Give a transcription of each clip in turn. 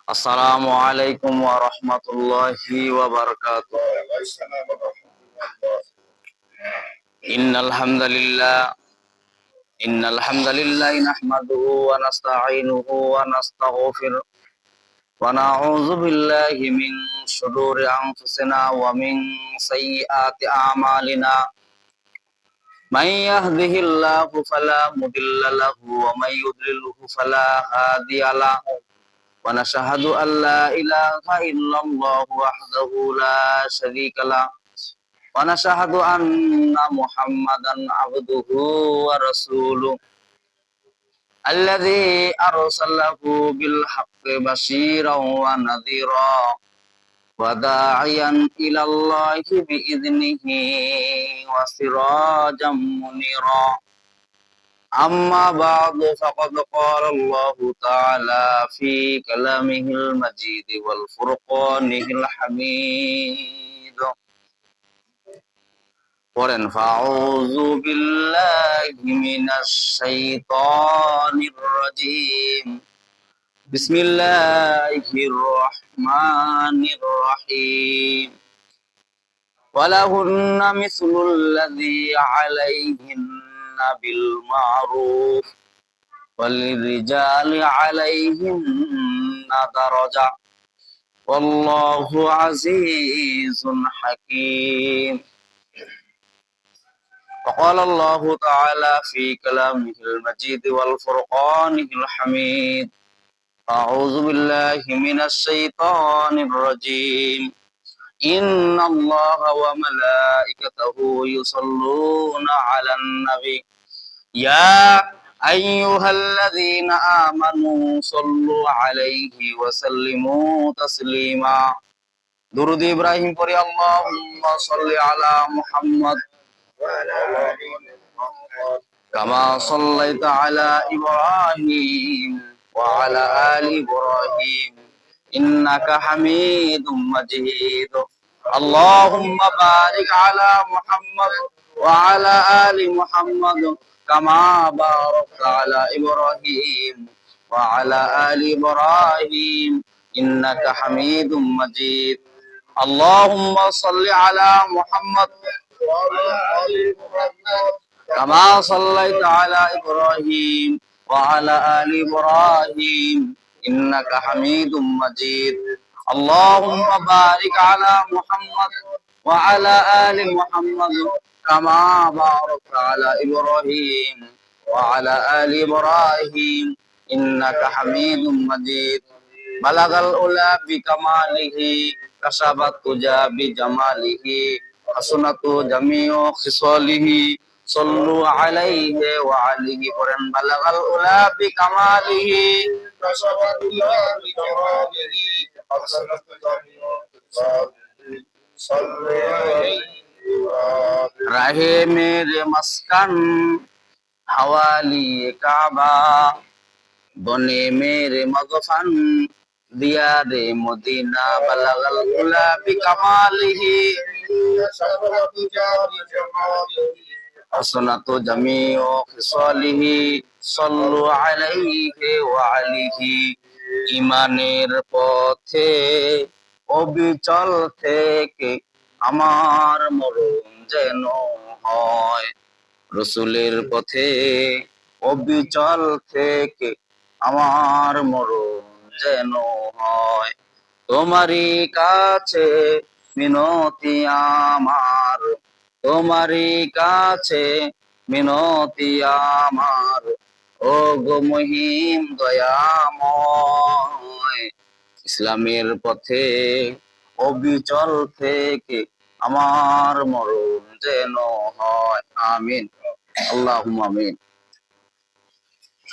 আসসালামু আলাইকুম ওয়া রাহমাতুল্লাহি ওয়া বারাকাতুহু। ইন্নাল হামদালিল্লাহ নাহমাদুহু ওয়া নাস্তাঈনুহু ওয়া নাস্তাগফিরুহ ওয়া নাউযু বিল্লাহি মিন শুরুরি আনফুসিনা ওয়া মিন সাইয়্যাতি আ'মালিনা। মান ইয়াহদিহিল্লাহু ফালা মুদিল্লা লাহু ওয়া মান ইউদ্লিলহু ফালা হাদিয়া লাহু। ونشهد أن لا إله إلا الله وحده لا شريك له ونشهد أن محمدا عبده ورسوله الذي أرسله بالحق بشيرا ونذيرا وداعيا إلى الله بإذنه وسراجا منيرا. أما بعد فقد قال الله تعالى في كلامه المجيد والفرقانه الحميد. فأعوذ بالله من الشيطان الرجيم. بسم الله الرحمن الرحيم. ولهن مثل الذي عليهن بالمعروف وللرجال عليهن درجة والله عزيز حكيم. وقال الله تعالى في كلامه المجيد والفرقانه الحميد. أعوذ بالله من الشيطان الرجيم. إن الله وملائكته يصلون على النبي يا أيها الذين آمنوا صلوا عليه وسلموا تسليما. درود إبراهيم পড়ি اللهم صل على محمد كما صليت على إبراهيم وعلى آل إبراهيم إنك حميد مجيد. اللهم بارك على محمد وعلى آل محمد كما باركت على إبراهيم وعلى آل إبراهيم إنك حميد مجيد. اللهم صل على محمد كما صليت على إبراهيم وعلى آل إبراهيم إنك حميد مجيد. اللهم بارك على محمد وعلى آل محمد كما باركت على إبراهيم وعلى آل إبراهيم إنك حميد مجيد. بلغ العلا بكماله كشف الدجى بجماله حسنت جميع خصاله صلوا عليه وعليه قرن. بلغ العلا بكماله كشف الدجى بجماله حسنت جميع خصاله صلوا عليه. राहे मेरे मस्कन हवाली काबा बने मेरे मगफन दिया रे मदीना. बलगल उला बिकमालिही हसनतु जमीउ खिसालिही सल्लु अलैहि ওয়া আলিহি. ইমানের পথে অবিচল থেকে আমার মরণ যেন হয়, রসুলের পথে অবিচল থেকে আমার মরণ যেন হয়। তোমারই কাছে মিনতি আমার, তোমারই কাছে মিনতি আমার, ও গো মহিম দয়াময়। ইসলামের পথে অবিচল থেকে আমার মরণ যেন হয়। আমিন, আল্লাহুম্মা আমিন।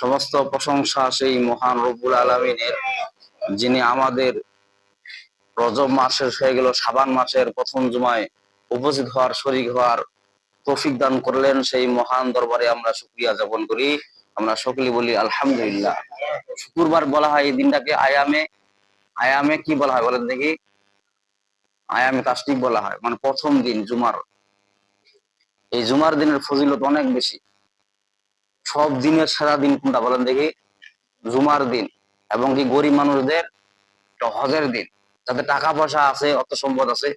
সমস্ত প্রশংসা সেই মহান রব্বুল আলামিনের, যিনি আমাদের রজব মাস শেষ হয়ে গেল, শাবান মাসের প্রথম জুমায় উপস্থিত হওয়ার, শরীক হওয়ার তৌফিক দান করলেন। সেই মহান দরবারে আমরা শুকরিয়া জ্ঞাপন করি। আমরা সকলে বলি আলহামদুলিল্লাহ। শুক্রবার বলা হয় এই দিনটাকে আয়ামে, আয়ামে কি বলা হয় বলেন দেখি? আয়ামে তাশরিক বলা হয়, মানে প্রথম দিন জুমার। এই জুমার দিনের ফজিলত অনেক বেশি। সব দিনের সেরা দিন কোনটা বলেন দেখি? জুমার দিন। এবং কি গরিব মানুষদের হজের দিন। যাদের টাকা পয়সা আছে, অর্থ সম্পদ আছে,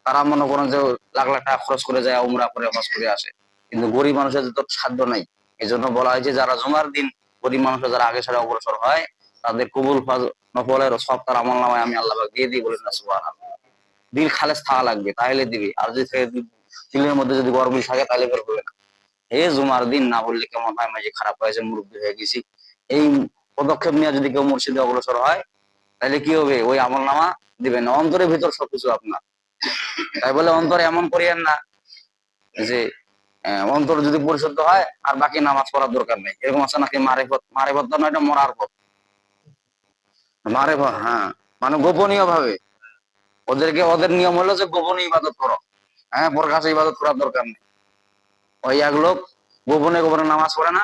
তারা মনে করেন যে লাখ লাখ টাকা খরচ করে যায়, উমরা করে হজ করে আসে। কিন্তু গরিব মানুষের তো সাধ্য নাই। এই জন্য বলা হয়েছে যারা জুমার দিন গরিব মানুষের যারা আগে সারে অগ্রসর হয়, তাদের কবুল নফলের সব তার আমল নামায় আমি আল্লাহ দিয়ে দিই, বলেন না সুবহানাল্লাহ। দিল খালেস থাকা লাগবে, তাহলে দিবি। আর যদি দিলের মধ্যে যদি গরমিল থাকে তাহলে বের হবে না। এই জুমার দিন না বললে কেমন হয়, মাঝে খারাপ হয়েছে, মুরব্বী হয়ে গেছি। এই পদক্ষেপ নিয়ে যদি কেউ মুর্শিদে অগ্রসর হয়, তাহলে কি হবে, ওই আমল নামা দিবেন না। অন্তরের ভিতর সবকিছু আপনার। তাই বলে অন্তরে এমন করিয়েন না যে অন্তর যদি পরিশুদ্ধ হয় আর বাকি নামাজ পড়ার দরকার নেই, এরকম আছে নাকি? মারেফত, মারেফত তো নয়, এটা মরার পথ। মারেফত, হ্যাঁ, মানে গোপনীয় ভাবে। ওদের নিয়ম হলো যে গোপনীয় ইবাদত করো, হ্যাঁ, প্রকাশে ইবাদত করার দরকার নেই। ওই এক লোক গোপনে গোপনে নামাজ পড়ে না,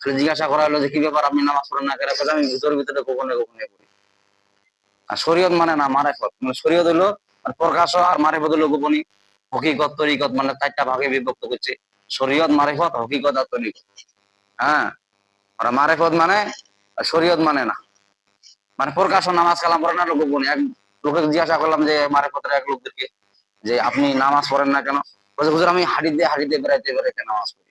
জিজ্ঞাসা করা হলো যে কি ব্যাপার, আপনি নামাজ পড়েন না কেন? আমি ভিতরে ভিতরে গোপনে গোপনে করি। আর শরীয়ত মানে না মারেফত, মানে শরীয়ত হলো প্রকাশ, আর মারেফত হলো গোপনী। হকিকত তরিকত মানে 4টা ভাগে বিভক্ত করছে: শরীয়ত, মারেফত, হকিকত আর তরিকত। হ্যাঁ, আর মারেফত মানে শরীয়ত মানে না, মানে প্রকাশ নামাজ কালাম পড়েন না, গোপনে। এক লোকে জিজ্ঞাসা করলাম যে মারেফতের এক লোকদেরকে, যে আপনি নামাজ পড়েন না কেন? বলছে হুজুর আমি হাঁটিতে বেড়াইতে বেড়াইতে নামাজ পড়ি।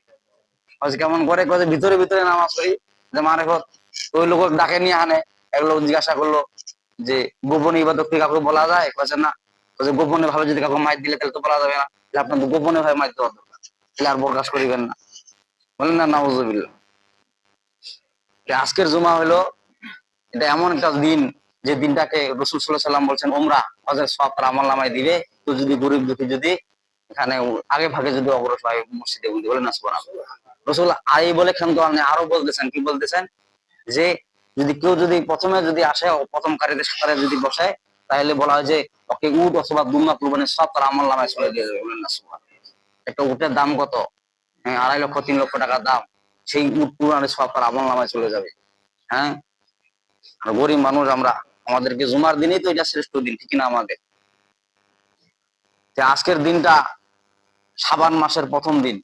বলছে কেমন করে? ভিতরে ভিতরে নামাজ পড়ি। যে মারেফত। ওই লোক ডাকে নিয়ে আনে। এক লোক জিজ্ঞাসা করলো যে গোপনে ইবাদত কি কাউকে বলা যায়? বলছে না। বলছে গোপনে ভাবে যদি কাউকে মাইর দিলে তাহলে তো বলা যাবে না, আপনার তো গোপনে ভাবে মাইর দেওয়া দরকার, তাহলে আর প্রকাশ করিবেন না। বলেন না নাউজুবিল্লাহ। আজকের জুমা হলো এটা এমন একটা দিন, যে দিনটাকে রাসূল সাল্লাল্লাহু আলাইহি ওয়াসাল্লাম বলছেন ওমরা হজের সওয়াব তার আমল নামায় দিবে। তো যদি গরিব দুঃখী যদি এখানে আগে ভাগে যদি অগ্রসর হয় মসজিদে, বলেন না সুবহানাল্লাহ। রাসূল বলে খান তো আপনি আরো বলতেছেন, কি বলতেছেন, যে যদি কেউ যদি প্রথমে যদি আসে, প্রথম কারীদের সাথে যদি বসে, তাহলে বলা হয় যে ওকে উট অথবা দুম্বা কুরবানির সব তার আমল নামায় চলে দিয়ে যাবে, বলেন না সুবহানাল্লাহ। একটা উটের দাম কত? 2.5 লক্ষ 3 লক্ষ টাকা দাম। সেই উট কুরবানির সব তার আমল নামায় চলে যাবে। হ্যাঁ, আর গরিব মানুষ আমরা, আমাদেরকে জুমার দিনেই তো এটা শ্রেষ্ঠ দিন, ঠিক না? আমাদের আজকের দিনটা শাবান মাসের প্রথম দিন,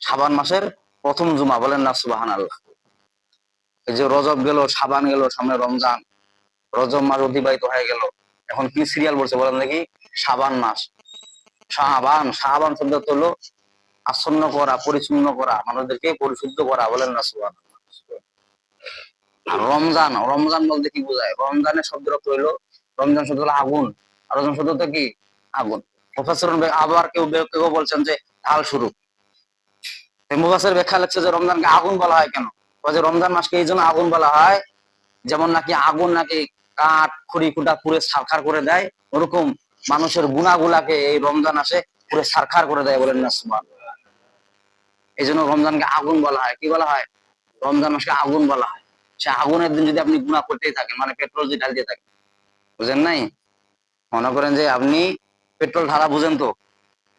শাবান মাসের প্রথম জুমা, বলেন না সুবহানাল্লাহ। এই যে রজব গেল, শাবান গেল, সামনে রমজান। রজব মাস অতিবাহিত হয়ে গেল, এখন কি সিরিয়াল বলছে বলেন দেখি? শাবান মাস। শাবান, শাবান শব্দ হলো আচ্ছন্ন করা, পরিচ্ছন্ন করা, মানুষদেরকে পরিশুদ্ধ করা, বলেন না সুবহানাল্লাহ। আর রমজান, রমজান বলতে কি বোঝায়? রমজানের শব্দের অর্থ হইলো, রমজান শব্দ হলো আগুন। আর রমজান শব্দ তো কি? আগুন। মুফাসসিরুন আবার কেউ কেউ বলছেন যে কাল শুরু। মুফাসসির ব্যাখ্যা লিখছে যে রমজানকে আগুন বলা হয় কেন? যে রমজান মাসকে এই জন্য আগুন বলা হয়, যেমন নাকি আগুন নাকি কাঠ খড়ি কুটা পুড়ে ছারখার করে দেয়, ওরকম মানুষের গুনাহগুলাকে এই রমজান আসে পুরো ছারখার করে দেয়, বলেন না সুবহানাল্লাহ। এই জন্য রমজানকে আগুন বলা হয়। কি বলা হয়? রমজান মাসকে আগুন বলা হয়। সে আগুনের দিন যদি আপনি গুনাহ করতেই থাকেন, মানে পেট্রোল যদি ঢালতে থাকেন, বুঝেন নাই? মনে করেন যে আপনি পেট্রোল ঢালা, বুঝেন তো?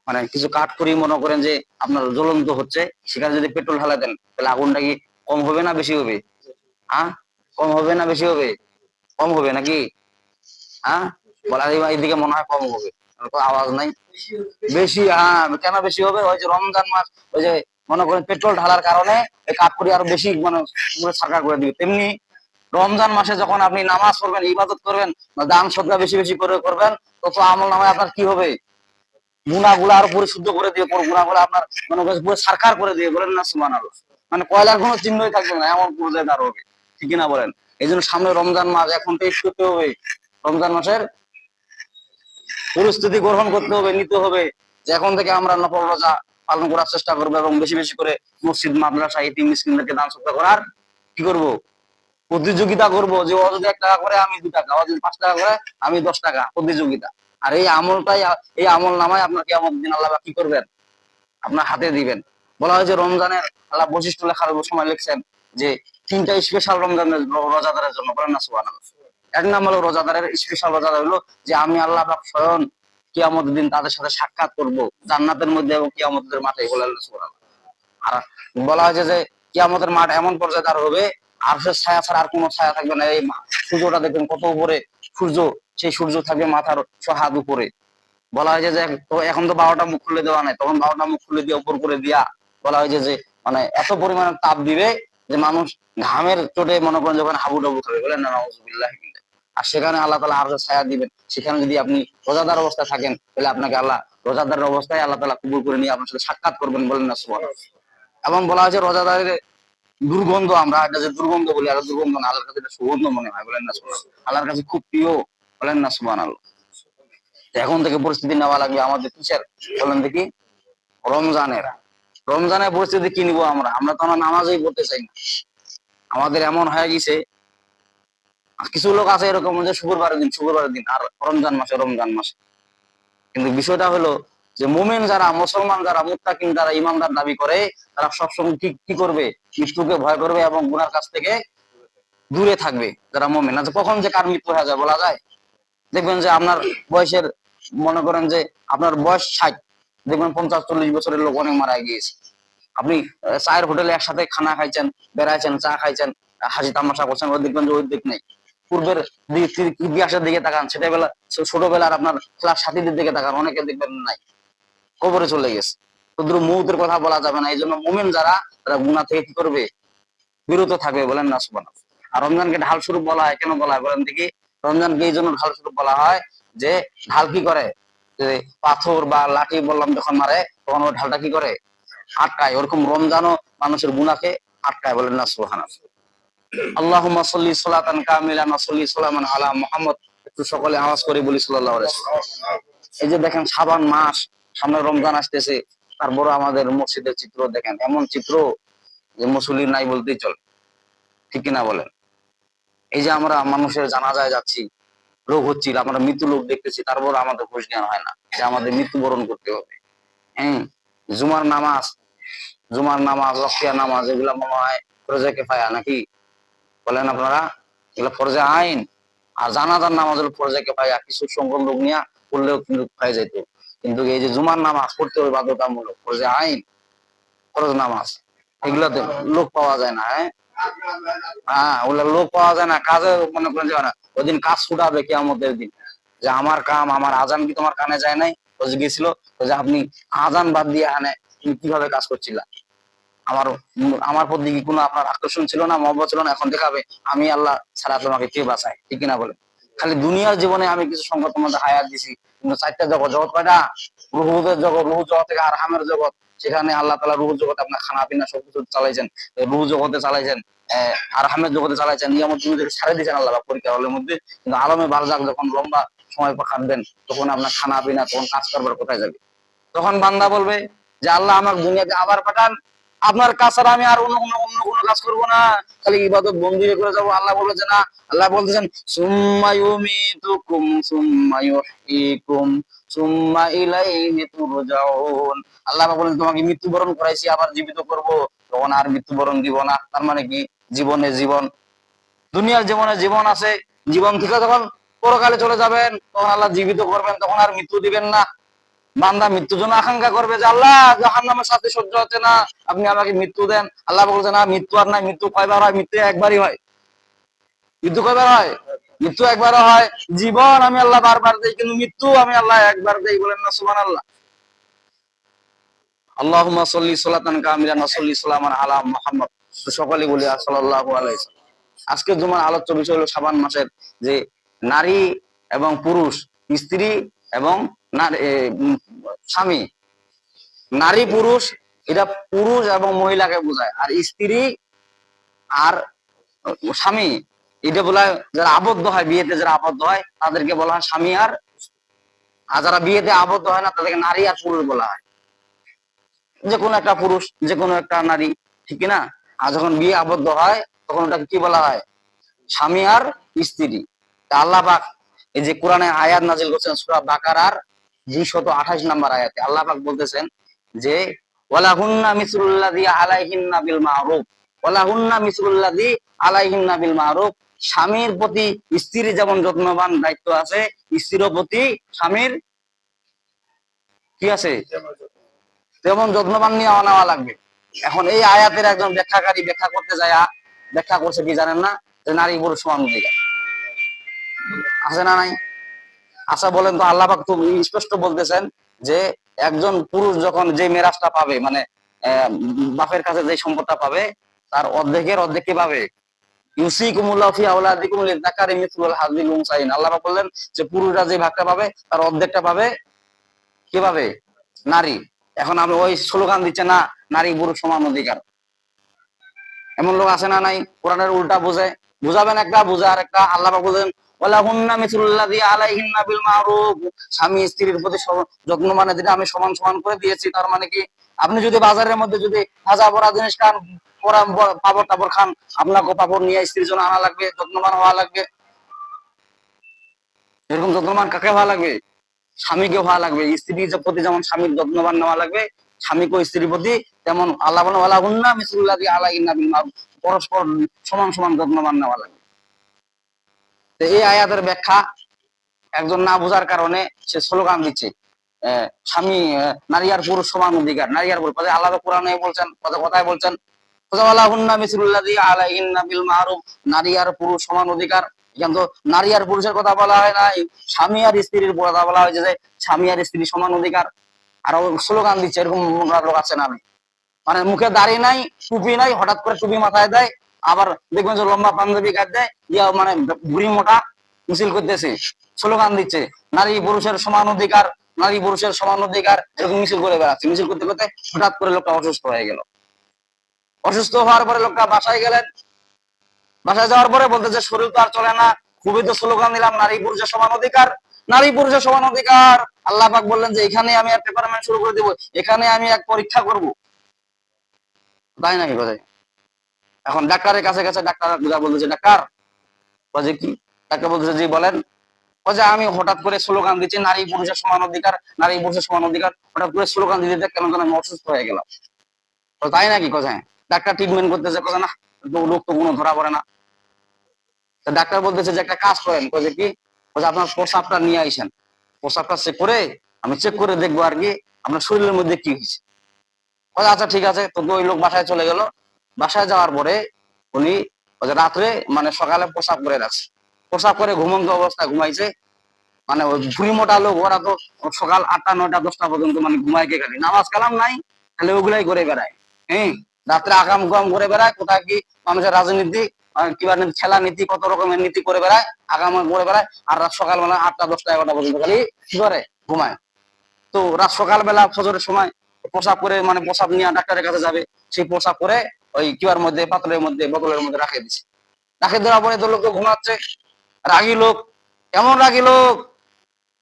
মানে কিছু কাঠ খড়ি মনে করেন যে আপনার জ্বলন্ত হচ্ছে, সেখানে যদি পেট্রোল ঢালা দেন, তাহলে আগুনটা কি কম হবে না বেশি হবে? হ্যাঁ, কম হবে না বেশি হবে? কম হবে নাকি? হ্যাঁ, বলা এইদিকে মনে হয় কম হবে, আওয়াজ নাই। বেশি, হ্যাঁ, কেন বেশি হবে? ওই যে রমজান মাস, ওই যে মনে করেন পেট্রোল ঢালার কারণে এই কাঠপুরি আরো বেশি মানে সারকার করে দিবে। তেমনি রমজান মাসে যখন আপনি নামাজ পড়বেন, ইবাদত করবেন, দান সদকা বেশি বেশি করে করবেন, তত আমল নামায় আপনার কি হবে? গুনাহগুলো আরো পরিশুদ্ধ করে দিয়ে, গুনাহগুলো আপনার মনে করেন পুরো সারকার করে দিয়ে, বলেন না সুবহানাল্লাহ। মানে কয়লার কোনো চিহ্নই থাকবে না, এমন পর্যায়ে দাঁড় হবে, ঠিক না বলেন? এই জন্য সামনে রমজান মাস, এখন টেস্ট করতে হবে, রমজান মাসের পরিস্থিতি গ্রহণ করতে হবে, নিতে হবে, যে এখন থেকে আমরা নফল রোজা পালন করার চেষ্টা করবো, এবং বেশি বেশি করে মসজিদ মাদ্রাসা ইতিম মিসকিনদেরকে দান সদকা করার কি করব? প্রতিযোগিতা করব, যে ও যদি 1 টাকা করে আমি 2 টাকা, ও যদি 5 টাকা করে আমি 10 টাকা, প্রতিযোগিতা। আর এই আমলটাই, এই আমল নামায় আপনার কিয়ামত দিন আল্লাহ কি করবেন? আপনার হাতে দিবেন। বলা হয় যে রমজানের আল্লাহ বৈশিষ্ট্য লেখার সময় লিখছেন যে 3টা স্পেশাল রমজানের রোজাদারের জন্য, বলেন না সুবহানাল্লাহ। 1 নম্বর রোজাদারের স্পেশাল রোজাদার হলো যে আমি আল্লাহ পাক স্বয়ং কিয়ামতের দিন তাদের সাথে সাক্ষাৎ করব জান্নাতের মধ্যে এবং কিয়ামতের মাঠে, বলেন না সুবহানাল্লাহ। আর বলা হয়েছে যে কিয়ামতের মাঠ এমন পর্যায়ে দাঁড় হবে, আরশের ছায়া ছাড়া আর কোনো ছায়া থাকবে না। এই সূর্যটা দেখবেন কত উপরে সূর্য, সেই সূর্য থাকবে মাথার 6 হাত উপরে। বলা হয়েছে যে এখন তো 12টা মুখ খুলে দেওয়া নাই, তখন 12টা মুখ খুলে দিয়ে উপর করে দিয়া বলা হয়েছে যে মানে এত পরিমাণে তাপ দিবে যে মানুষ ঘামের চোটে মনে করেন যখন হাবুডাবু খাবে, বলেন না নাউজুবিল্লাহ। আর সেখানে আল্লাহ তাআলা আরশের ছায়া দিবেন। সেখানে যদি আপনি রোজাদার অবস্থায় থাকেন, তাহলে আপনাকে আল্লাহ রোজাদারের অবস্থায় আল্লাহ তাআলা কবুল করে নিয়ে আপনার সাথে সাক্ষাৎ করবেন, বলেন না সুবহানাল্লাহ। এবং বলা হয়েছে রোজাদারের দুর্গন্ধ, আমরা এটা যে দুর্গন্ধ বলি, আর দুর্গন্ধ না, আল্লাহর কাছে এটা সুগন্ধ মনে হয়, বলেন না সুবহানাল্লাহ। আল্লাহর কাছে খুব প্রিয়, বলেন না সুবহানাল্লাহ। এখন থেকে প্রস্তুতি নেওয়া লাগবে আমাদের কিসের, বলেন দেখি? রমজানের। রমজানের পরিস্থিতি কি নিবো আমরা? আমরা তো নামাজই পড়তে চাই না। আমাদের এমন হয়ে গেছে, কিছু লোক আছে এরকম যে শুক্রবারের দিন আর রমজান মাসে। কিন্তু বিষয়টা হলো যে মুমিন যারা, মুসলমান যারা, মুত্তাকিন যারা, ইমানদার দাবি করে, তারা সবসময় কি করবে? মৃত্যুকে ভয় করবে এবং গুনার কাছ থেকে দূরে থাকবে যারা মুমিন। আচ্ছা, কখন যে কার মৃত্যু হয়ে যায় বলা যায়? দেখবেন যে আপনার বয়সের, মনে করেন যে আপনার বয়স 60, দেখবেন 50-40 বছরের লোক অনেক মারা গিয়েছে। আপনি চায়ের হোটেলে একসাথে খানা খাইছেন, বেড়াইছেন, চা খাইছেন, হাসি তামাশা করছেন, ওই দেখবেন যে ওই দিক নেই। পূর্বের ইতিহাসের দিকে তাকান, ছোটবেলার আপনার ক্লাস সাথীদের দিকে তাকান, অনেকে দেখবেন নাই, কবরে চলে গেছে। শুধু মৌতের কথা বলা যাবে না। এই জন্য মুমিন যারা, তারা গুনাহ থেকে কি করবে? বিরত থাকবে, বলেন না সুবহানাল্লাহ। আর রমজানকে ঢাল স্বরূপ বলা হয়, কেন বলা হয় বলেন দেখি? রমজানকে এই জন্য ঢাল স্বরূপ বলা হয় যে ঢাল কি করে, যে পাথর বা লাঠি বললাম যখন মারে, তখন ওই ঢালটা কি করে? আটকায়। ওরকম রমজানও মানুষের গুনাহকে আটকায়, বলেন না সুবহানাল্লাহ। আল্লাহুম্মা সাল্লি সালাতান কামিলান ওয়া সাল্লি সালামান আলা মুহাম্মদ। একটু সকলে আওয়াজ করে বলি সাল্লাল্লাহু আলাইহি ওয়াসাল্লাম। এই যে দেখেন শাবান মাস, সামনে রমজান আসতেছে, তারপর আমাদের মসজিদের চিত্র দেখেন, এমন চিত্র যে মুসল্লি নাই বলতেই চলে, ঠিক কিনা বলেন? এই যে আমরা মানুষের জানাজায় যাচ্ছি, রোগ হচ্ছিল, আমরা মৃত্যু লোক দেখতেছি, তারপর আমাদের হুঁশ জ্ঞান হয় না যে আমাদের মৃত্যুবরণ করতে হবে। হ্যাঁ, জুমার নামাজ, রক্ষিয়া নামাজ, এগুলা মনে হয় ফরজে কিফায়া নাকি, বলেন আপনারা? এগুলো ফরজে আইন। আর জানাজার নামাজ হলো ফরজে কিফায়া, কিছু সংখ্যক লোক নিয়ে পড়লেও কিন্তু হয়ে যেত। কিন্তু এই যে জুমার নামাজ পড়তে হবে বাধ্যতামূলক, ফরজে আইন, ফরজ নামাজ, এগুলাতে লোক পাওয়া যায় না। হ্যাঁ, ওগুলা লোক পাওয়া যায় না, কাজে মনে করেন যে না, ওই দিন কাজ ছুটাবে কিয়ামতের দিন, যে আমার কাম, আমার আজান কি তোমার কানে যায় নাই? ও যে গেছিল, যে আপনি আজান বাদ দিয়ে আনে তুমি কিভাবে কাজ করছিলা? আমার আমার প্রতি কি কোনো আপনার আকর্ষণ ছিল না, মহব্বত ছিল না? এখন দেখাবে আমি আল্লাহ ছাড়া তোমাকে কে বাঁচায়, ঠিক কিনা বলে? খালি দুনিয়ার জীবনে আমি কিছু সংকট তোমাদের হায়াত দিছি, কিন্তু 4টা জগৎ, কয়টা? রুহুদের জগৎ, রুহু জগৎ থেকে আরহামের জগৎ, সেখানে আল্লাহ তাআলা রুহু জগতে আপনার খানা পিনা সবকিছু চালাইছেন, রুহু জগতে চালাইছেন, আরহামের জগতে চালাইছেন, নিয়ামত থেকে ছাড়ে দিয়েছেন আল্লাহ পরীক্ষা হলের মধ্যে। কিন্তু আলমে বারজাক যখন লম্বা সময় কাটবেন, তখন আপনার খানা পিনা, তখন কাজ করবার কোথায় যাবে? তখন বান্দা বলবে যে আল্লাহ আমাকে দুনিয়াতে আবার পাঠান, আপনার কাজ ছাড়া আমি আর অন্য কোনো কাজ করবো না, খালি ইবাদত বন্দি করে যাবো। আল্লাহ বলেছে না, আল্লাহ বলতেছেন সুম্মা ইউমীতুকুম সুম্মা ইউহয়ীকুম সুম্মা ইলাইহি তুরজাউন। আল্লাহ বলেন তোমাকে মৃত্যুবরণ করাইছি, আবার জীবিত করব, তখন আর মৃত্যুবরণ দিব না। তার মানে কি? জীবন, দুনিয়ার জীবনে জীবন আছে, জীবন থেকে যখন পরকালে চলে যাবেন, তখন আল্লাহ জীবিত করবেন, তখন আর মৃত্যু দিবেন না। বান্দা মৃত্যুর জন্য আকাঙ্ক্ষা করবে যে আল্লাহ জাহান্নামের সাথে সহ্য হচ্ছে না, আপনি আমাকে মৃত্যু দেন। আল্লাহ বলছে না, মৃত্যু আর নাই। মৃত্যু কয়বার হয়? মৃত্যু একবারই হয়। মৃত্যু কয়বার হয়? মৃত্যু একবার হয়। জীবন আমি আল্লাহ বারবার দেই, কিন্তু মৃত্যু আমি আল্লাহ একবার দেই, বলেন না সুবহানাল্লাহ। আল্লাহুম্মা সাল্লি সালাতান কামিলান ওয়া সাল্লি সালামান আলা মুহাম্মদ। সকলে বলি সাল্লাল্লাহু আলাইহি ওয়াসাল্লাম। আজকের জুমার আলোচ্য বিষয় হলো শাবান মাসের যে নারী এবং পুরুষ, স্ত্রী এবং স্বামী। নারী পুরুষ, এটা পুরুষ এবং মহিলাকে বোঝায়। আর স্ত্রী আর স্বামী, এটা বলা হয় যারা আবদ্ধ হয়, বিয়েতে যারা আবদ্ধ হয় তাদেরকে বলা হয় স্বামী। আর যারা বিয়েতে আবদ্ধ হয় না তাদেরকে নারী আর পুরুষ বলা হয়। যে কোনো একটা পুরুষ, যে কোনো একটা নারী, ঠিক না? আর যখন বিয়ে আবদ্ধ হয়, তখন ওটাকে কি বলা হয়? স্বামী আর স্ত্রী। আল্লাহ পাক এই যে কোরআনে আয়াত নাজিল করছেন সূরা বাকারার 228 নম্বর আয়াতে, আল্লাহ পাক বলতেছেন যে ওয়ালাহুন্না মিসলুল্লাযী আলাইহিন্না বিল মা'রুফ, ওয়ালাহুন্না মিসলুল্লাযী আলাইহিন্না বিল মা'রুফ। স্বামীর প্রতি স্ত্রীর যেমন যত্নবান দায়িত্ব আছে, স্ত্রীর প্রতি স্বামীর কি আছে? তেমন যত্নবান নিয়ে নেওয়া লাগবে। এখন এই আয়াতের একজন ব্যাখ্যাকারী ব্যাখ্যা করতে যায়, ব্যাখ্যা করছে কি জানেন না? যে নারী পুরুষ সমান অধিকার আছে না নাই? আচ্ছা বলেন তো, আল্লাহ পাক তো স্পষ্ট বলতেছেন যে একজন পুরুষ যখন যে মেরাজটা পাবে, মানে বাপের কাছে যে সম্পদটা পাবে, তার অর্ধেকের অর্ধেক কি পাবে? ইউসিকুমুল্লাহু ফি আওলাদিকুম লিযাকারি মিসলুল হাযিল উনসাইন। আল্লাহ পাক বললেন যে পুরুষরা যে ভাগটা পাবে তার অর্ধেকটা পাবে কি পাবে? নারী। এখন আমি ওই স্লোগান দিচ্ছে না নারী পুরুষ সমান অধিকার, এমন লোক আছে না নাই? কোরআনের উল্টা বোঝে, বুঝাবেন একটা বুঝে আর একটা। আল্লাহ পাক বলেন ওয়ালাহুন্না মিসলুল্লাযী আলাইহিন্না বিল মারুফ, স্বামী স্ত্রীর প্রতি যত্ন মানে যেটা আমি সমান সমান করে দিয়েছি। তার মানে কি আপনি যদি বাজারের মধ্যে যদি ভাজা পড়া জিনিস খান, পাপড় টাপড় খান, আপনাকে পাপড় নিয়ে স্ত্রীর জন্য আনা লাগবে, যত্নবান হওয়া লাগবে। এরকম যত্নবান কাকে হওয়া লাগবে? স্বামীকে হওয়া লাগবে। স্ত্রীর প্রতি যেমন স্বামীর যত্নবান নেওয়া লাগবে, স্বামীকে স্ত্রীর প্রতি তেমন আল্লাহ বলেন ওয়ালাহুন্না মিসলুল্লাযী আলাইহিন্না বিল মারুফ, পরস্পর সমান সমান যত্নবান নেওয়া লাগবে। তো এই আয়াতের ব্যাখ্যা একজন না বোঝার কারণে সে স্লোগান দিচ্ছে স্বামী নারী আর পুরুষ সমান অধিকার, নারী আর পুরুষ। আল্লাহ কোরআনে বলছেন, কথায় বলছেন ওয়ালাহুন্না মিসলুল্লাযী আলাইহিন্না বিল মারুফ, নারী আর পুরুষ সমান অধিকার। কিন্তু নারী আর পুরুষের কথা বলা হয় নাই, স্বামী আর স্ত্রীর কথা বলা হয়েছে যে স্বামী আর স্ত্রী সমান অধিকার। আর স্লোগান দিচ্ছে এরকম লোক আছে না? মানে মুখে দাড়ি নাই, টুপি নাই, হঠাৎ করে টুপি মাথায় দেয়, আবার দেখবেন যে লম্বা পাঞ্জাবি কাট দেয়, ইয়া মানে বুড়ি মোটা মিছিল করতেছে, স্লোগান দিচ্ছে নারী পুরুষের সমান অধিকার, নারী পুরুষের সমান অধিকার, এরকম মিছিল করে বেড়াচ্ছে। মিছিল করতে করতে হঠাৎ করে লোকটা অসুস্থ হয়ে গেল। অসুস্থ হওয়ার পরে লোকটা বাসায় গেলেন। বাসায় যাওয়ার পরে বলতেছে শরীর তো আর চলে না, খুবই তো স্লোগান দিলাম নারী পুরুষের সমান অধিকার, নারী পুরুষের সমান অধিকার। আল্লাহ পাক বললেন যে এখানে আমি এক পেপারমেন্ট শুরু করে দিব, এখানে আমি এক পরীক্ষা করব। তাই নাকি? কোথায় এখন ডাক্তারের কাছে গেছে, ডাক্তার বলতেছে ডাক্তার বলছে কি? ডাক্তার বলতেছে জি বলেন। বলছে আমি হঠাৎ করে স্লোগান দিচ্ছি নারী পুরুষের সমান অধিকার, নারী পুরুষের সমান অধিকার, হঠাৎ করে স্লোগান দিতে কেন যেন আমি অসুস্থ হয়ে গেলাম। তাই নাকি? কোথায় ডাক্তার ট্রিটমেন্ট করতেছে, কোথায় না লোক তো কোনো ধরা পড়ে না। ডাক্তার বলতেছে যে একটা কাজ করেন। বলছে কি? বলছে আপনার প্রস্রাবটা নিয়ে আইসেন, প্রস্রাবটা চেক করে আমি চেক করে দেখবো আর কি আপনার শরীরের মধ্যে কি হয়েছে। আচ্ছা ঠিক আছে। তো ওই লোক বাসায় চলে গেল। বাসায় যাওয়ার পরে উনি রাত্রে মানে সকালে প্রস্রাব করে রাখছে, প্রস্রাব করে ঘুমন্ত অবস্থায় ঘুমাইছে। মানে ওই ভুড়ি মোটা লোক ওরা তো সকাল 8টা 9টা 10টা পর্যন্ত মানে ঘুমায় কে, খালি নামাজ কালাম নাই, খালি ওগুলাই করে বেড়ায়। হ্যাঁ, রাত্রে আকাম কুয়াম করে বেড়ায়, কোথায় কি মানুষের রাজনীতি কিবা খেলা নীতি কত রকমের নীতি করে বেড়ায়, আগাম করে বেড়ায়। আর রাত সকালবেলা 8টা 10টা 11টা পর্যন্ত খালি কি করে? ঘুমায়। তো রাত সকালবেলা ফজরের সময় প্রসাব করে মানে প্রসাব নিয়ে ডাক্তারের কাছে যাবে, সেই প্রসাব করে ওই কিবার মধ্যে পাত্রের মধ্যে বোতলের মধ্যে রাখে দিচ্ছে। রাখে দেওয়ার পরে তো লোক তো ঘুমাচ্ছে। রাগী লোক, এমন রাগী লোক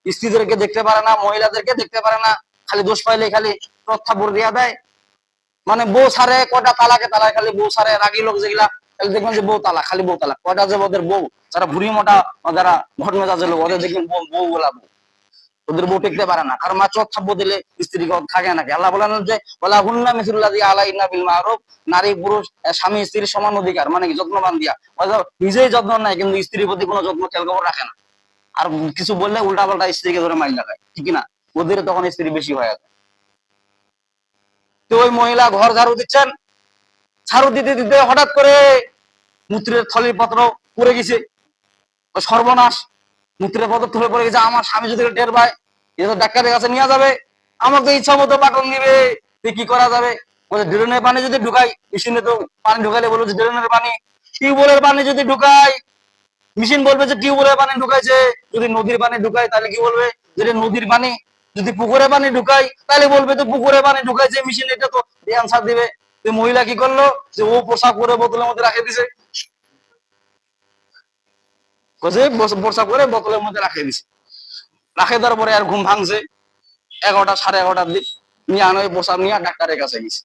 স্ত্রীদেরকে দেখতে পারে না, মহিলাদেরকে দেখতে পারে না, খালি দোষ পাইলে খালি প্রত্যাবর দিয়া দেয়। মানে বউ সারে কয়টা তালাকে তালাক, খালি বউ সারে। রাগী লোক যেগুলা দেখবেন যে বউ তালাক, খালি বউ তালাক। কয়টা যে ওদের বউ যারা বুড়ি মোটা, যারা ঘটমেজাজের লোক, ওদের দেখবেন বউ বলা বউ, ওদের বউ টিকতে পারে না। কারণ মা চোখ দিলে স্ত্রী থাকে নাকি? আল্লাহ বলেন যে ওয়ালাহুন্না মিসলুল্লাযী আলাইহিন্না বিল মারুফ, নারী পুরুষ স্বামী স্ত্রীর সমান অধিকার। মানে কি? যত্নবান দিয়া, নিজেই যত্ন নেয় কিন্তু স্ত্রীর প্রতি কোনো যত্ন খেয়াল খবর রাখে না। আর কিছু বললে উল্টা পাল্টা স্ত্রীকে ধরে মাইল লাগায়, ঠিক না? ওদের তখন স্ত্রী বেশি হয়ে যায়। তো ওই মহিলা ঘর ঝাড়ু দিচ্ছেন, ঝাড়ু দিতে দিতে হঠাৎ করে মূত্রের থলির পত্র পড়ে গেছে। সর্বনাশ, মূত্রের পত্র তুলে পড়ে গেছে। আমার স্বামী যদি টের পায়, এ তো ডাক্তারের কাছে নিয়ে যাবে, আমাকে ইচ্ছা মতো বাটন দিবে। কি করা যাবে? বলে ড্রেনের পানি যদি ঢুকাই, মেশিনে তো পানি ঢুকাইলে বলবো যে ড্রেনের পানি, টিউবওয়েলের পানি যদি ঢুকাই মেশিন বলবে যে টিউবওয়েলের পানি ঢুকাইছে। যদি নদীর পানি ঢুকাই তাহলে কি বলবে? যে নদীর পানি। যদি পুকুরে পানি ঢুকাই তাহলে বলবে তো পুকুরে পানি ঢুকাইছে মেশিন, এটা তো অ্যান্সার দিবে। তো মহিলা কি করলো? যে ও পোশাক করে বোতলের মধ্যে রাখে দিছে, পোশাক করে বোতলের মধ্যে রাখে দিছে। রাখে দেওয়ার পরে আর ঘুম ভাঙছে 11টা 11:30 দিক, নিয়ে আনো ওই পোশাক নিয়ে ডাক্তারের কাছে গেছে।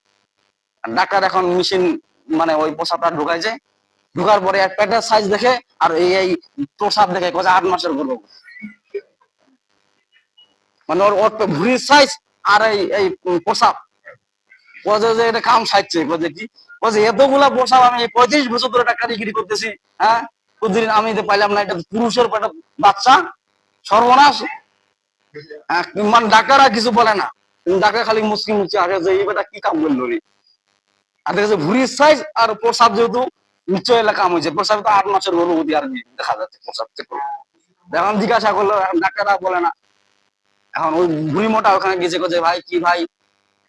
ডাক্তার এখন মেশিন মানে ওই পোশাকটা ঢুকাইছে, ঢুকার পরে এক প্যাকের সাইজ দেখে আর এই প্রসাব দেখে 8 মাসের গর্ভ। মানে ওর ভুঁড়ির সাইজ আর এই প্রসাব, যে এটা কাম সাজছে। কি এতগুলা প্রসাব আমি 35 বছর ধরে ডাক্তারিগিরি করতেছি, হ্যাঁ, প্রতিদিন আমি পাইলাম না, এটা পুরুষের একটা বাচ্চা। সর্বনাশ। মানে ডাক্তার আর কিছু বলে না, ডাক্তার খালি মুসকি মুচকি আগে যে এই বেটা কি কাম করলো রে। আর দেখেছে ভুঁড়ির সাইজ আর প্রসাব যেহেতু নিশ্চয় এলাকা কাম হয়েছে। প্রসাব তো 8 মাসের গর্ভবতী আর দেখা যাচ্ছে প্রসাব চেক করলো। এখন জিজ্ঞাসা করলো, এখন ডাক্তাররা বলে না। এখন ওই ভুঁড়ি মোটা ওখানে গেছে, যে ভাই কি ভাই?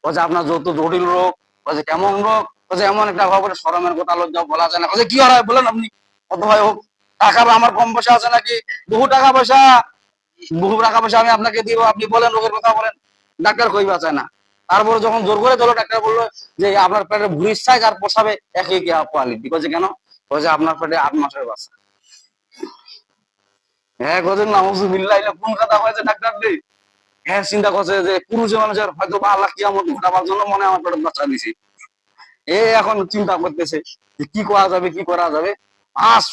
বলছে আপনার যত জটিল রোগ। বলছে কেমন রোগ? বলছে এমন একটা খবর, শরমের কথা লজ্জা বলা যায় না। বলছে কি হয় বলেন আপনি? কত ভাই হোক, টাকা আমার কম পয়সা আছে নাকি? বহু টাকা পয়সা, বহু টাকা পয়সা আমি আপনাকে দিব, আপনি বলেন রোগের কথা বলেন, ডাক্তার কই বাঁচায় না। তারপরে যখন জোর করে দিল, ডাক্তার বললো যে আপনার পেটের ভুঁড়ির সাইজ আর পোষাবে একই কোয়ালিটি। বলছে কেন? বলছে আপনার পেটে 8 মাসের বাচ্চা। হ্যাঁ গজেন নাউজুবিল্লাহ, এটা কোন কথা হয়েছে ডাক্তার নেই? হ্যাঁ চিন্তা করছে যে পুরুষের মানুষের হয়তো বা আল্লাহ কিয়ামত ঘটাবার জন্য মনে হয় আমার পেটে বাচ্চা দিছে। এ এখন চিন্তা করতেছে যে কি করা যাবে, কি করা যাবে।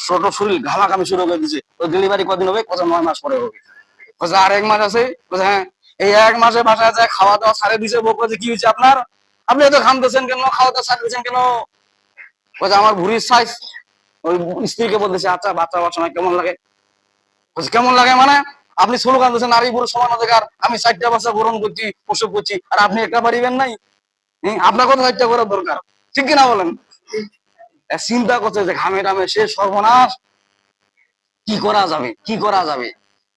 ছোট শরীর ঘামাঘামি শুরু করে দিছে। তো ডেলিভারি কদিন হবে? 9 মাস পরে হবে। বলছে আর 1 মাস আছে। বলছে হ্যাঁ। এই 1 মাসে বাসায় যায় খাওয়া দাওয়া ছাড়ে দিছে। বউ বলছে কি হয়েছে আপনার, আপনি এত ঘামতেছেন কেন, খাওয়া দাওয়া ছাড়ে দিচ্ছেন কেন? বলছে আমার ভুঁড়ির সাইজ। ওই স্ত্রীকে বলতেছে আচ্ছা বাচ্চা হওয়ার সময় কেমন লাগে? বলছে কেমন লাগে মানে? আপনি স্লোগান দিচ্ছেন নারী পুরুষ সমান অধিকার, আমি 4টা বাচ্চা গ্রহণ করছি, প্রসব করছি, আর আপনি একটা পারিবেন নাই? আপনার কথা 4টা করার দরকার, ঠিক কিনা বলেন? চিন্তা করছে যে ঘামে টামে শেষ সর্বনাশ, কি করা যাবে, কি করা যাবে?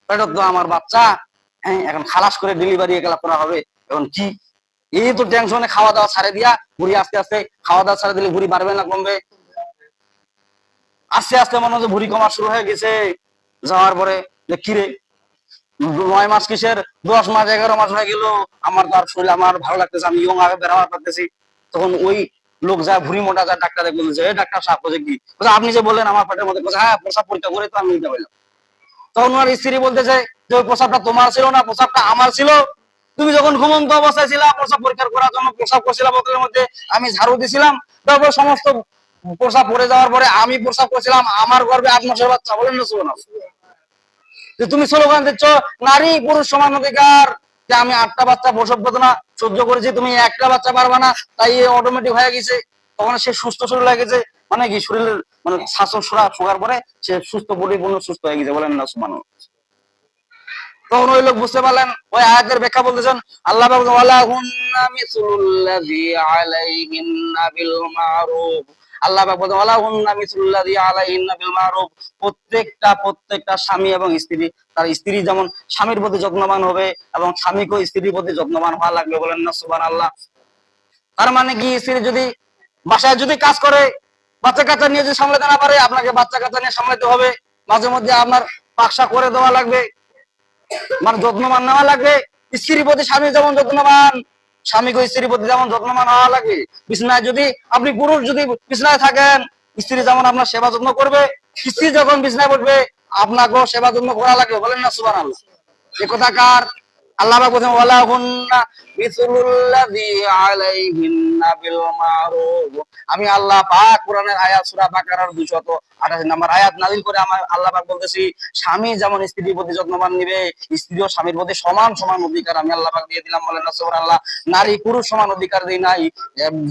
পেটত তো আমার বাচ্চা, হ্যাঁ এখন খালাস করে ডেলিভারি এগুলা করা হবে, এখন কি? এই তো টেনশনে খাওয়া দাওয়া ছাড়ে দিয়া বুড়ি আস্তে আস্তে, খাওয়া দাওয়া ছাড়ে দিলে বুড়ি বাড়বে না কমবে? আস্তে আস্তে মনে হচ্ছে বুড়ি কমা শুরু হয়ে গেছে। যাওয়ার পরে যে কিরে 9 মাস কিসের, 10 মাস 11 মাস হয়ে গেল, আমার তো আর শরীর আমার ভালো লাগতেছে, আমি ইয়ং আগে বেড়াবার পারতেছি। তখন ওই লোক যায় ভুড়ি মোটা যায় ডাক্তার বলছে ডাক্তার সাহেব বলছে কি? আপনি যে বললেন আমার পেটের মধ্যে, হ্যাঁ প্রসাব পরীক্ষা করে তো আমি নিতে পারলাম। তখন ওনার স্ত্রী বলতেছে যে ওই প্রসাবটা তোমার ছিল না, প্রসাবটা আমার ছিল। তুমি যখন ঘুমন্ত অবস্থায় ছিলা, প্রসাব পরীক্ষা করার জন্য প্রসাব করছিলাম বোতলের মধ্যে, আমি ঝাড়ু দিছিলাম, তারপর সমস্ত প্রসাব পড়ে যাওয়ার পরে আমি প্রসাব করছিলাম, আমার গর্ভে 8 মাসের বাচ্চা। বলেন না সুবহানাল্লাহ। যে তুমি স্লোগান দিচ্ছ নারী পুরুষ সমান অধিকার, যে আমি 8টা বাচ্চা প্রসব বেদনা সহ্য করেছি, তুমি একটা বাচ্চা পারবা না, তাই অটোমেটিক হয়ে গেছে। তখন সে সুস্থ শরীর লাগেছে, মানে কি শরীরের মানে শ্বাস শোকার পরে সে সুস্থ, পরিপূর্ণ সুস্থ হয়ে গেছে। বলেন না সুবহানাল্লাহ। তখন ওই লোক বুঝতে পারলেন, ওই আয়াতের ব্যাখ্যা বলতেছেন আল্লাহ পাক ওয়ালা হুন্না মিসলুল্লাযী আলাইহিন্না বিল মারুফ। আল্লাহ পাক বলেন ওয়ালা হুন্না মিসলুল্লাযী আলাইহিন্না বিল মারুফ। প্রত্যেকটা স্বামী এবং স্ত্রী, তার স্ত্রী যেমন স্বামীর প্রতি যত্নবান হবে এবং স্বামীকেও স্ত্রীর প্রতি যত্নবান হওয়া লাগবে। বলেন না সুবহানাল্লাহ। তার মানে কি, স্ত্রী যদি বাসায় যদি কাজ করে, বাচ্চা কাচ্চা নিয়ে যদি সামলাতে না পারে, আপনাকে বাচ্চা কাচ্চা নিয়ে সামলাতে হবে। মাঝে মধ্যে আপনার পাকশা করে দেওয়া লাগবে, মানে যত্নবান নেওয়া লাগবে। স্ত্রীর প্রতি স্বামী যেমন যত্নবান, স্বামীকে স্ত্রীর প্রতি যেমন যত্নবান হওয়া লাগবে। বিছনায় যদি আপনি পুরুষ যদি বিছনায় থাকেন, স্ত্রী যেমন আপনার সেবা যত্ন করবে, স্ত্রী যখন বিছনায় বসবে আপনাকেও সেবা যত্ন করা লাগবে। বলেন না সুবহানাল্লাহ। এ কথা কার? আল্লাহ পাক বলেন ওয়ালা হুন্না মিসলুল্লাযী আলাইহিন্না বিল মারুফ। আমি আল্লাহ পাক কোরআনের আয়াত সূরা বাকারার 288 নম্বর আয়াত নাযিল করে আমার আল্লাহ পাক বলতেছি, স্বামী যেমন স্ত্রীর প্রতি যত্নবান নিবে, স্ত্রীও স্বামীর প্রতি সমান সমান অধিকার আমি আল্লাহ পাক দিয়ে দিলাম। বলেন না সুবহানাল্লাহ। নারী পুরুষ সমান অধিকার দেই নাই,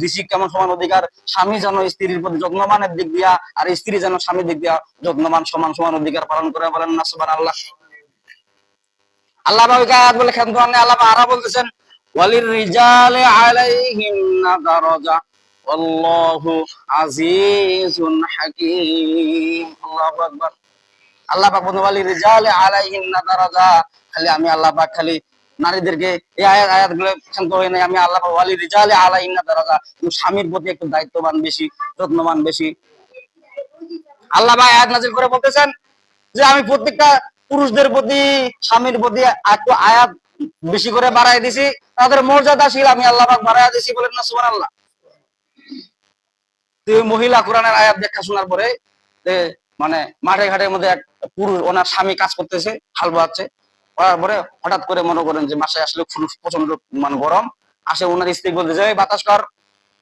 দিছি কেমন সমান অধিকার? স্বামী যেন স্ত্রীর প্রতি যত্নবানের দিক দিয়া, আর স্ত্রী যেন স্বামীর দিক দিয়া যত্নবান, সমান সমান অধিকার পালন করে। বলেন না সুবহানাল্লাহ। আল্লাহ পাক আয়াত বলে খেয়াল করেন, আল্লাহ পাক আরো বলতেছেন ওয়ালির রিজালি আলাইহিন্না দারাজা আল্লাহু আজিজুন হাকীম। আল্লাহু আকবার। আল্লাহ পাক বলেন ওয়ালির রিজালি আলাইহিন্না দারাজা। খালি আমি আল্লাহ পাক খালি নারীদেরকে এই আয়াতগুলো শান্ত হয়ে নাই, আমি আল্লাহ পাক ওয়ালির রিজালি আলাইহিন্না দারাজা, স্বামীর প্রতি একটু দায়িত্ববান বেশি, যত্নবান বেশি। আল্লাহ পাক আয়াত নাযিল করে বলতেছেন যে আমি প্রত্যেকটা পুরুষদের প্রতি স্বামীর প্রতি একটু আয়াত বেশি করে বাড়াই দিছি, তাদের মর্যাদাশীল আমি আল্লাহ পাক বাড়াই দিছি। বলেন না সুবহানাল্লাহ। মহিলা কোরআনের আয়াত ব্যাখ্যা শোনার পরে মানে মাঠে ঘাটের মধ্যে এক পুরুষ, ওনার স্বামী কাজ করতেছে, হাল বোয়াচ্ছে, করার পরে হঠাৎ করে মনে করেন যে বাসায় আসলে প্রচন্ড মানে গরম, আসে ওনার স্ত্রী বলতেছে বাতাস কর।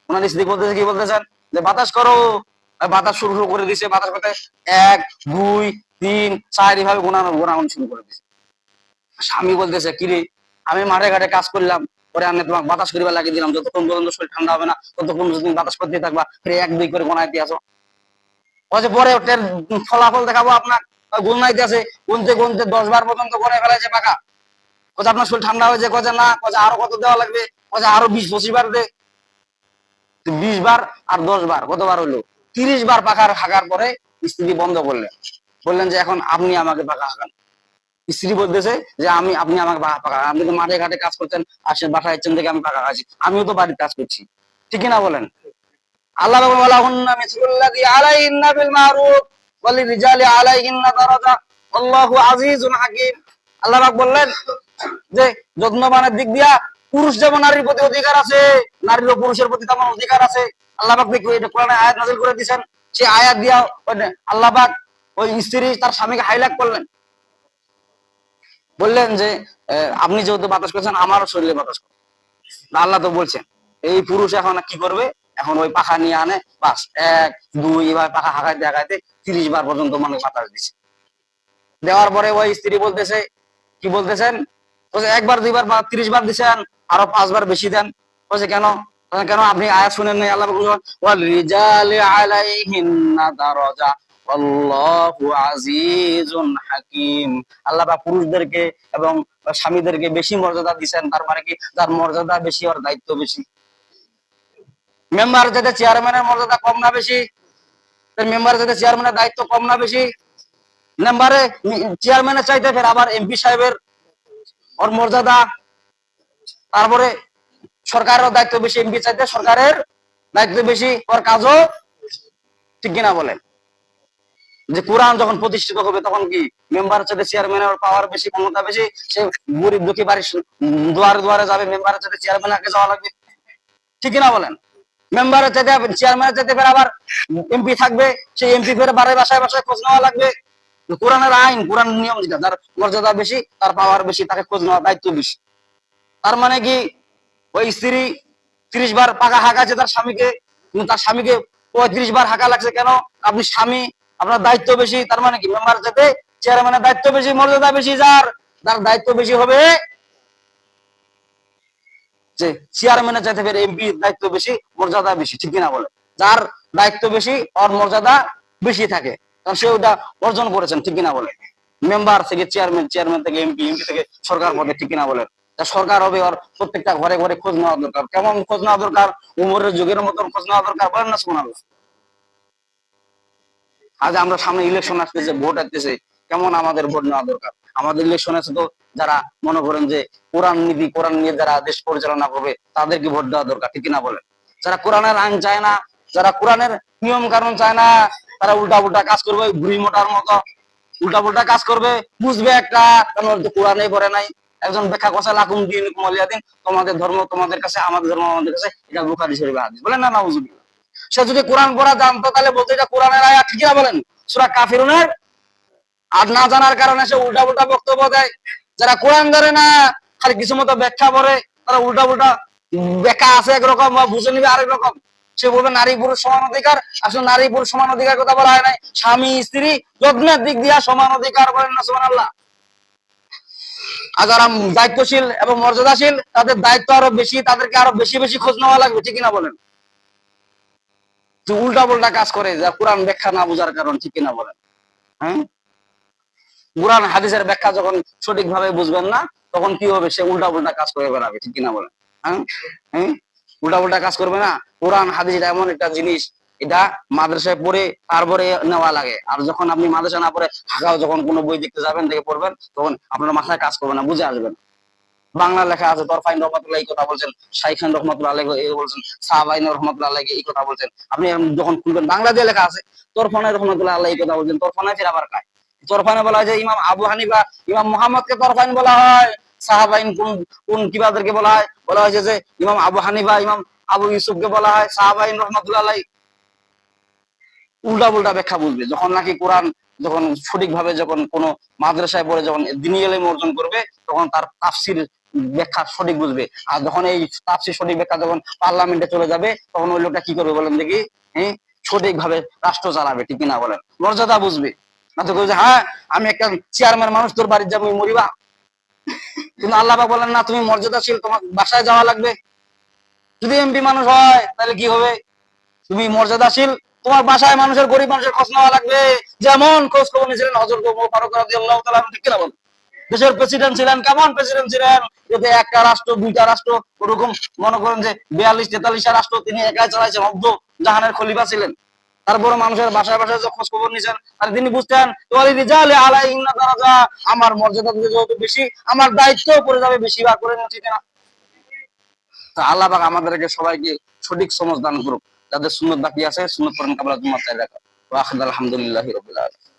ওনার স্ত্রী বলতেছে কি বলতেছেন যে বাতাস করো। বাতাস শুরু শুরু করে দিছে, বাতাস করতে 1 2 3 4 এইভাবে গোনাগুন শুরু করে দিছে। স্বামী বলতেছে কিরে, আমি মাঠে ঘাটে কাজ করলাম, পরে আমি তোমাকে বাতাস করিবার লাগিয়ে দিলাম, যতক্ষণ পর্যন্ত শরীর ঠান্ডা হবে না ততক্ষণ তুমি বাতাস করতে থাকবা, ফিরে 1 2 করে গোনাইতে আসো। পরে ওটার ফলাফল দেখাবো আপনার। গুনাইতে আছে, গুনতে গুনতে 10 বার পর্যন্ত গোনায় ফেলাইছে পাকা। কোথায় আপনার শরীর ঠান্ডা হয়েছে, কোথায় না, কোথায় আরো কত দেওয়া লাগবে, কোথায় আরো 20 25 বার দে। 20 বার আর 10 বার কতবার হইলো? 30 বার পাখার হাঁকার পরে স্ত্রী বন্ধ করলেন, বললেন যে এখন আপনি আমাকে পাখা হাঁকান। স্ত্রী বলতেছে যে আপনি আমাকে পাখা, আপনি তো মাঠে ঘাটে কাজ করছেন, আর সে বাসায় ইচ্ছেন থেকে আমি পাখা খাচ্ছি, আমিও তো বাড়ির কাজ করছি, ঠিক না বলেন? আল্লাহ বলেন ওয়ালা হুন্না মিসলুল্লাযী আলাইহিন্না বিল মারুফ। ওয়ালিরিজালি আলাইহিন্না দারাজা আল্লাহু আজিজুন হাকীম। আল্লাহ পাক বললেন যে যত্নবানের দিক দিয়া পুরুষ যেমন নারীর প্রতি অধিকার আছে, নারীরও পুরুষের প্রতি তেমন অধিকার আছে। আল্লাহ পাক দেখো এটা কোরআনে আয়াত নাযিল করে দিয়েছেন, সেই আয়াত দিয়া আল্লাহ পাক ওই স্ত্রী তার স্বামীকে হাইলাইট করলেন, বললেন যে আপনি যেহেতু বাতাস করছেন আমারও শরীরে বাতাস করুন। আল্লাহ তো বলছেন এই পুরুষ এখন কি করবে, এখন ওই পাখা নিয়ে আনে, বাস 1 2 এভাবে পাখা হাঁকাইতে হাঁকাইতে 30 বার পর্যন্ত মানুষ বাতাস দিচ্ছে। দেওয়ার পরে ওই স্ত্রী বলতেছে, কি বলতেছেন, বলছে 1 বার 2 বার বা 30 বার দিচ্ছেন, আরো 5 বার বেশি দেন। বলছে কেন, কেন আপনি আয়াত শুনেন নাই? আল্লাহ বলছেন ওয়াল রিজালি আলাইহিন্না দারাজা আল্লাহু আজিজুন হাকীম। আল্লাহ পাক পুরুষদেরকে এবং স্বামীদেরকে বেশি মর্যাদা দিবেন, তার মানে কি যার মর্যাদা বেশি ওর দায়িত্ব বেশি। মেম্বার যাতে চেয়ারম্যানের মর্যাদা কম না বেশি, মেম্বার যাতে চেয়ারম্যানের দায়িত্ব কম না বেশি, মেম্বারে চেয়ারম্যানের চাইতে ফের আবার এমপি সাহেবের ওর মর্যাদা, তারপরে সরকারের দায়িত্ব বেশি, এমপি চাইতে সরকারের দায়িত্ব বেশি, ওর কাজও ঠিক কিনা বলেন? যে কোরআন যখন প্রতিষ্ঠিত হবে তখন কি মেম্বার চাইতে চেয়ারম্যানের পাওয়ার বেশি, ক্ষমতা বেশি, সে গরিব দুঃখী বাড়ির দুয়ারে দুয়ারে যাবে, মেম্বারের চাইতে চেয়ারম্যানের আগে যাওয়া লাগবে, ঠিক কিনা বলেন? মেম্বারের চাইতে চেয়ারম্যানের চাইতে ফের আবার এমপি থাকবে, সেই এমপি ফের বাসায় বাসায় খোঁজ নেওয়া লাগবে। কোরআনের আইন, কোরআন নিয়ম যেটা, যার মর্যাদা বেশি তার পাওয়ার বেশি, তাকে খোঁজ নেওয়ার দায়িত্ব বেশি। তার মানে কি ওই স্ত্রী 30 বার পাখা হাঁকাচ্ছে তার স্বামীকে, কিন্তু তার স্বামীকে 35 বার হাঁকা লাগছে কেন? আপনি স্বামী, আপনার দায়িত্ব বেশি, তার মানে কি মেম্বার চাইতে চেয়ারম্যানের দায়িত্ব বেশি, মর্যাদা বেশি, যার যার দায়িত্ব বেশি হবে যে চেয়ারম্যানের চাইতে ফের এমপি দায়িত্ব বেশি, মর্যাদা বেশি, ঠিক কিনা বলে? যার দায়িত্ব বেশি ওর মর্যাদা বেশি থাকে, কারণ সে ওটা অর্জন করেছেন, ঠিক কিনা বলে? মেম্বার থেকে চেয়ারম্যান, চেয়ারম্যান থেকে এমপি, এমপি থেকে সরকার পদে, ঠিক কিনা বলেন? সরকার হবে ওর প্রত্যেকটা ঘরে ঘরে খোঁজ নেওয়া দরকার। কেমন খোঁজ নেওয়া দরকার? উমরের যুগের মতন খোঁজ নেওয়া দরকার, বলেন না সুবহানাল্লাহ? আজ আমরা সামনে ইলেকশন আসতেছে, ভোট আসতেছে, কেমন আমাদের ভোট নেওয়া দরকার? আমাদের ইলেকশন আছে তো যারা মনে করেন যে কোরআন নীতি, কোরআন নিয়ে যারা দেশ পরিচালনা করবে তাদেরকে ভোট দেওয়া দরকার, ঠিক কিনা বলেন? যারা কোরআনের আইন চায় না, যারা কোরআনের নিয়ম কানুন চায় না, তারা উল্টা উল্টা কাজ করবে, বুড়ি মোটার মতো উল্টা উল্টা কাজ করবে। বুঝবে একটা, কারণ কোরআনে পড়ে নাই। একজন ব্যাখ্যা করছে লাকুম দীনুকুম ওয়ালিয়া দিন, তোমাদের ধর্ম তোমাদের কাছে, আমাদের ধর্ম আমাদের কাছে, এটা বুখারী শরীফে হাদিস, বলেন না নাউজুবিল্লাহ? সে যদি কোরআন পড়া জানতো তাহলে বলতো এটা কোরআনের আয়াত, ঠিক না বলেন? সূরা কাফিরুনের আর না জানার কারণে সে উল্টা উল্টা বক্তব্য দেয়। যারা কোরআন ধরে না, খালি কিছু মতো ব্যাখ্যা করে, তারা উল্টা উল্টা ব্যাখ্যা আছে একরকম, বুঝে নিবে আরেক রকম। সে বলবে নারী পুরুষ সমান অধিকার, আসলে নারী পুরুষ সমান অধিকার কথা বলা হয় নাই, স্বামী স্ত্রী যত্নের দিক দিয়া সমান অধিকার, বলেন না সুবহানাল্লাহ? আর যারা দায়িত্বশীল এবং মর্যাদাশীল তাদের দায়িত্ব আরো বেশি, তাদেরকে আরো বেশি বেশি খোঁজ নেওয়া লাগবে, ঠিক কিনা বলেন? উল্টা পাল্টা কাজ করে যা কোরআন ব্যাখ্যা না বোঝার কারণ, ঠিক কিনা বলেন? হ্যাঁ, কোরআন হাদিসের ব্যাখ্যা যখন সঠিকভাবে বুঝবেন না তখন কি হবে? সে উল্টা পাল্টা কাজ করে বেড়াবে, ঠিক কিনা বলেন? হ্যাঁ হ্যাঁ, উল্টা পাল্টা কাজ করবে না। কোরআন হাদিস এটা এমন একটা জিনিস, এটা মাদ্রাসায় পড়ে তারপরে নেওয়া লাগে। আর যখন আপনি মাদ্রাসা না পড়ে ঢাকাও যখন কোনো বই দেখতে যাবেন, দেখে পড়বেন, তখন আপনার মাথায় কাজ করবে না, বুঝে আসবেন। বাংলা লেখা আছে, তরফাইন রহমাতুল্লাহ এই কথা বলছেন, শাইখান রহমাতুল্লাহ আলাইহি এই বলছেন, সাহাবাইন রহমাতুল্লাহ আলাইহি এই কথা বলছেন। আপনি যখন খুলবেন বাংলা দিয়ে লেখা আছে, তরফানে রহমাতুল্লাহ আলাইহি এই কথা বলছেন, তরফানে ফির আবার কায় তরফানে বলা হয় যে ইমাম আবু হানিফা, ইমাম মুহাম্মদকে তরফাইন বলা হয়। সাহাবাইন কোন কোন কিবাদেরকে বলা হয়? বলা হয়েছে যে ইমাম আবু হানিফা, ইমাম আবু ইউসুফকে বলা হয় সাহাবাইন রহমাতুল্লাহ আলাইহি। উল্টা উল্টা ব্যাখ্যা বুঝবে যখন নাকি কোরআন যখন সঠিকভাবে যখন কোনো মাদ্রাসায় পড়ে যখন দ্বীনি ইলম অর্জন করবে, তখন তার তাফসির ব্যাখ্যা সঠিক বুঝবে। আর যখন এই তাফসির সঠিক ব্যাখ্যা যখন পার্লামেন্টে চলে যাবে, তখন ওই লোকটা কি করবে বলেন দেখি? হ্যাঁ, সঠিকভাবে রাষ্ট্র চালাবে, ঠিক কিনা বলেন? মর্যাদা বুঝবে না তো বলছে হ্যাঁ আমি একটা চেয়ারম্যান মানুষ, তোর বাড়ির যাবো মরিবা। কিন্তু আল্লাহ পাক বলেন না, তুমি মর্যাদাশীল, তোমার বাসায় যাওয়া লাগবে। যদি এমপি মানুষ হয় তাহলে কি হবে? তুমি মর্যাদাশীল, তোমার বাসায় মানুষের, গরিব মানুষের খোঁজ নেওয়া লাগবে। যেমন খোঁজ খবর নিয়েছিলেন হযরত ওমর ফারুক রাদিয়াল্লাহু তাআলা, ঠিক কিনা বলেন? দেশের প্রেসিডেন্ট ছিলেন, কেমন প্রেসিডেন্ট ছিলেন? যদি একটা রাষ্ট্র, দুইটা রাষ্ট্র, ওরকম মনে করেন যে 42-43টা রাষ্ট্র তিনি একাই চালাইছেন, অব্দ জাহানের খলিফা ছিলেন। তারপরে মানুষের বাসায় বাসায় যে খোঁজ খবর নিয়েছেন, আর তিনি বুঝতেন আমার মর্যাদা যত বেশি, আমার দায়িত্ব পড়ে যাবে বেশি, বা করে নিচ্ছি না। তো আল্লাহ পাক আমাদেরকে সবাইকে সঠিক সমঝ দান করুক। যাদের সুন্নত বাকি আছে সুন্নত পড়েন, কাবলা জুম্মাহ চাই রাখা। আলহামদুলিল্লাহি রাব্বিল আলামিন।